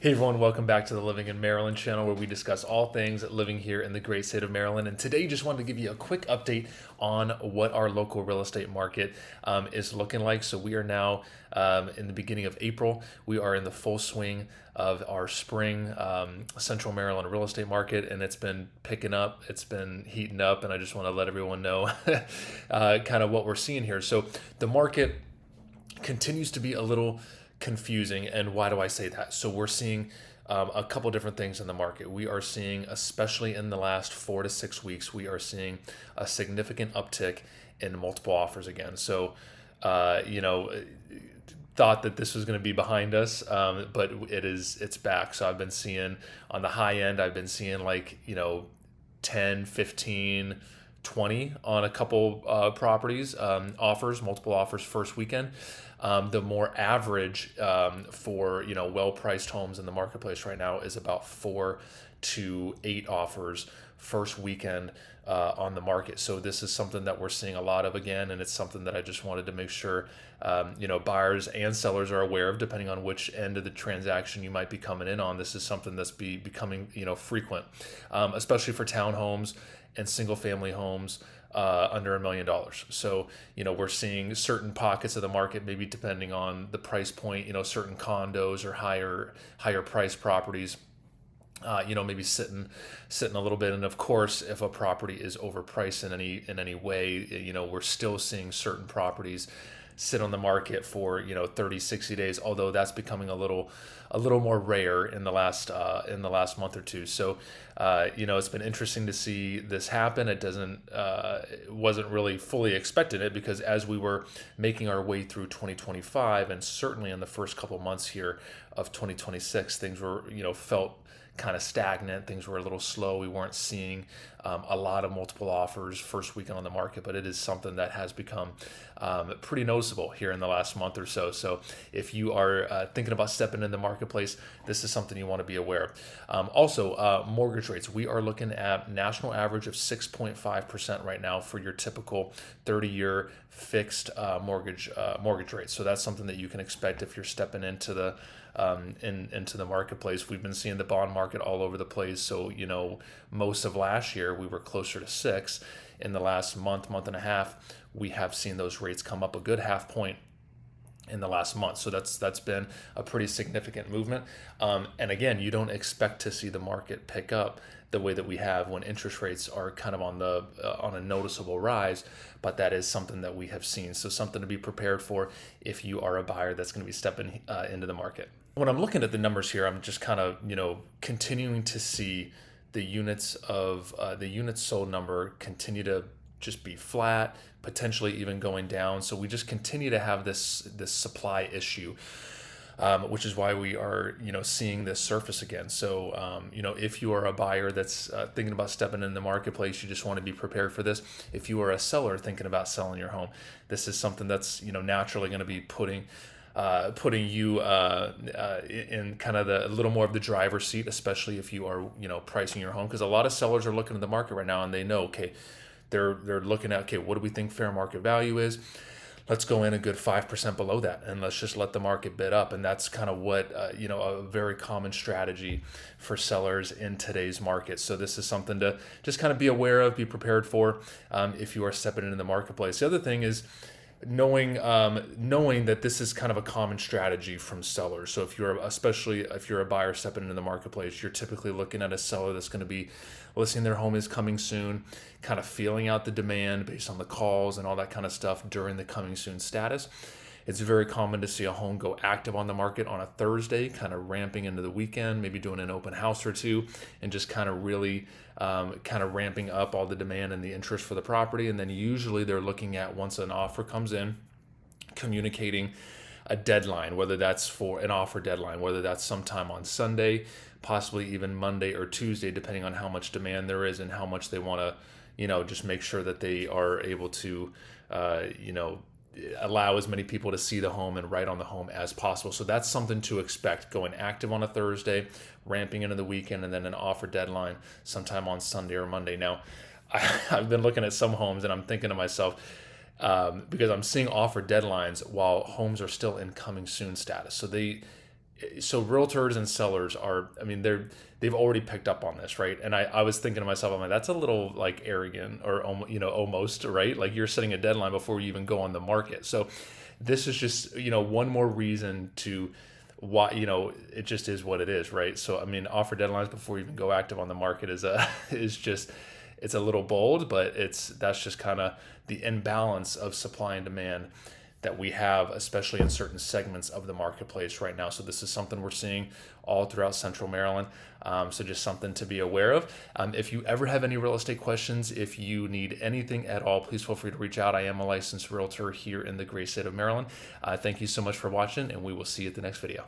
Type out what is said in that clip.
Hey everyone, welcome back to the Living in Maryland channel where we discuss all things living here in the great state of Maryland. And today just wanted to give you a quick update on what our local real estate market is looking like. So we are now in the beginning of April. We are in the full swing of our spring Central Maryland real estate market, and it's been picking up, it's been heating up, and I just want to let everyone know kind of what we're seeing here. So the market continues to be a little confusing. And why do I say that? So we're seeing a couple different things in the market. We are seeing, especially in the last 4 to 6 weeks, we are seeing a significant uptick in multiple offers again. So, thought that this was going to be behind us, but it's back. So I've been seeing on the high end, I've been seeing 10, 15, 20 on a couple properties, multiple offers first weekend. The more average for well-priced homes in the marketplace right now is about 4 to 8 offers first weekend on the market. So this is something that we're seeing a lot of again, and it's something that I just wanted to make sure buyers and sellers are aware of, depending on which end of the transaction you might be coming in on. This is something that's becoming frequent, especially for townhomes and single-family homes under $1 million. So, we're seeing certain pockets of the market, maybe depending on the price point, certain condos or higher price properties, maybe sitting a little bit. And of course, if a property is overpriced in any way, we're still seeing certain properties sit on the market for 30, 60 days, although that's becoming a little more rare in the last month or two. So it's been interesting to see this happen. It wasn't really fully expected it, because as we were making our way through 2025, and certainly in the first couple months here of 2026, things were felt kind of stagnant. Things were a little slow. We weren't seeing a lot of multiple offers first weekend on the market, but it is something that has become pretty noticeable here in the last month or so. So if you are thinking about stepping in the marketplace, this is something you want to be aware of. Also, mortgage rates. We are looking at national average of 6.5% right now for your typical 30-year fixed mortgage rate. So that's something that you can expect if you're stepping into the into the marketplace. We've been seeing the bond market all over the place. So, most of last year we were closer to 6. In the last month and a half, we have seen those rates come up a good half point in the last month. So that's been a pretty significant movement. And again, you don't expect to see the market pick up the way that we have when interest rates are kind of on a noticeable rise, but that is something that we have seen. So something to be prepared for if you are a buyer that's going to be stepping into the market. When I'm looking at the numbers here, I'm just kind of continuing to see the units sold number continue to just be flat, potentially even going down. So we just continue to have this supply issue, which is why we are seeing this surface again. So if you are a buyer that's thinking about stepping in the marketplace, you just want to be prepared for this. If you are a seller thinking about selling your home, this is something that's naturally going to be putting you in kind of a little more of the driver's seat, especially if you are pricing your home, because a lot of sellers are looking at the market right now and they know, okay, they're looking at, okay, what do we think fair market value is? Let's go in a good 5% below that, and let's just let the market bid up. And that's kind of what a very common strategy for sellers in today's market. So this is something to just kind of be aware of, be prepared for if you are stepping into the marketplace. The other thing is knowing that this is kind of a common strategy from sellers. So especially if you're a buyer stepping into the marketplace, you're typically looking at a seller that's going to be listing their home is coming soon, kind of feeling out the demand based on the calls and all that kind of stuff during the coming soon status. It's very common to see a home go active on the market on a Thursday, kind of ramping into the weekend, maybe doing an open house or two, and just kind of really ramping up all the demand and the interest for the property. And then usually they're looking at, once an offer comes in, communicating a deadline, whether that's for an offer deadline, whether that's sometime on Sunday, possibly even Monday or Tuesday, depending on how much demand there is and how much they want to, just make sure that they are able to, allow as many people to see the home and write on the home as possible. So that's something to expect, going active on a Thursday, ramping into the weekend, and then an offer deadline sometime on Sunday or Monday. Now, I've been looking at some homes and I'm thinking to myself, because I'm seeing offer deadlines while homes are still in coming soon status. So so realtors and sellers are, I mean, they've already picked up on this, right? And I was thinking to myself, I'm like, that's a little like arrogant or almost, right? Like you're setting a deadline before you even go on the market. So this is just, one more reason to why, it just is what it is, right? So I mean, offer deadlines before you even go active on the market is a is just, it's a little bold, but that's just kind of the imbalance of supply and demand that we have, especially in certain segments of the marketplace right now. So this is something we're seeing all throughout Central Maryland. So just something to be aware of. If you ever have any real estate questions, if you need anything at all, please feel free to reach out. I am a licensed realtor here in the great state of Maryland. Thank you so much for watching, and we will see you at the next video.